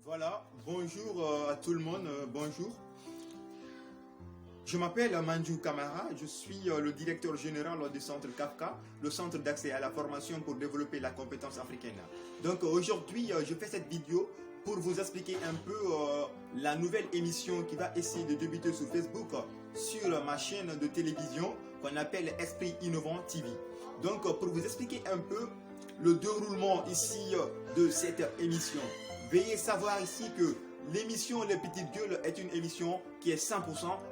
Voilà, bonjour à tout le monde, bonjour. Je m'appelle Manju Kamara, je suis le directeur général du centre CAFCA, le centre d'accès à la formation pour développer la compétence africaine. Donc aujourd'hui, je fais cette vidéo pour vous expliquer un peu la nouvelle émission qui va essayer de débuter sur Facebook, sur ma chaîne de télévision qu'on appelle Esprit Innovant TV. Donc pour vous expliquer un peu le déroulement ici de cette émission. Veuillez savoir ici que l'émission Les Petites Gueules est une émission qui est 100%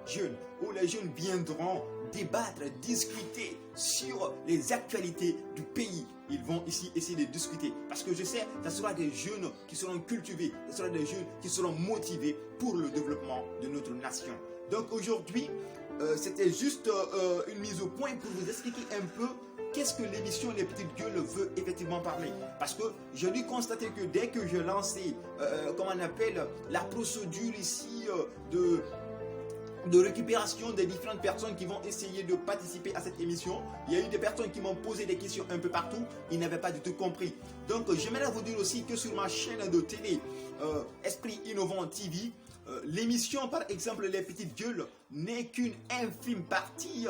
jeune, où les jeunes viendront débattre, discuter sur les actualités du pays. Ils vont ici essayer de discuter parce que je sais que ce sera des jeunes qui seront cultivés, ce sera des jeunes qui seront motivés pour le développement de notre nation. Donc aujourd'hui, c'était juste une mise au point pour vous expliquer un peu qu'est-ce que l'émission Les Petites Gueules veut effectivement parler. Parce que je dû constater que dès que je lançais, comment on appelle, la procédure ici de récupération des différentes personnes qui vont essayer de participer à cette émission, il y a eu des personnes qui m'ont posé des questions un peu partout, ils n'avaient pas du tout compris. Donc j'aimerais vous dire aussi que sur ma chaîne de télé Esprit Innovant TV, l'émission par exemple Les Petites Gueules n'est qu'une infime partie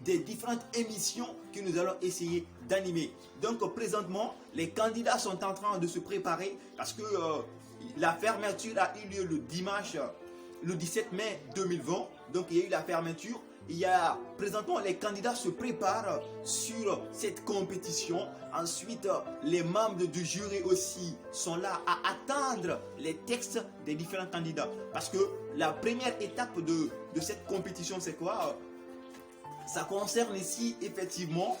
des différentes émissions que nous allons essayer d'animer. Donc présentement, les candidats sont en train de se préparer parce que la fermeture a eu lieu le dimanche, le 17 mai 2020. Donc il y a eu la fermeture. Présentement, les candidats se préparent sur cette compétition. Ensuite, les membres du jury aussi sont là à attendre les textes des différents candidats. Parce que la première étape de cette compétition, c'est quoi? Ça concerne ici, effectivement,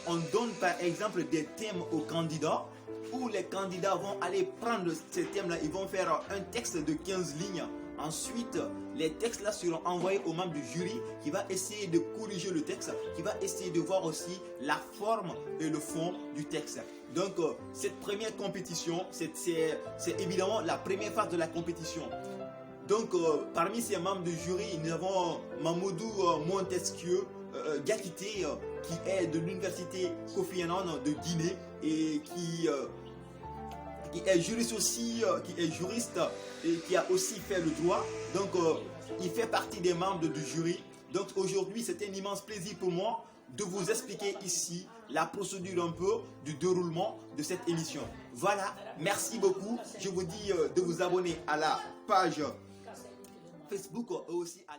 on donne par exemple des thèmes aux candidats, où les candidats vont aller prendre ces thèmes-là, ils vont faire un texte de 15 lignes. Ensuite, les textes là seront envoyés aux membres du jury qui va essayer de corriger le texte, qui va essayer de voir aussi la forme et le fond du texte. Donc, cette première compétition, c'est évidemment la première phase de la compétition. Donc, parmi ces membres du jury, nous avons Mamoudou Montesquieu Diakité, qui est de l'université Kofi Annan de Guinée et qui est juriste aussi, qui est juriste et qui a aussi fait le droit. Donc, il fait partie des membres du jury. Donc, aujourd'hui, c'est un immense plaisir pour moi de vous expliquer ici la procédure un peu du déroulement de cette émission. Voilà, merci beaucoup. Je vous dis de vous abonner à la page Facebook et aussi à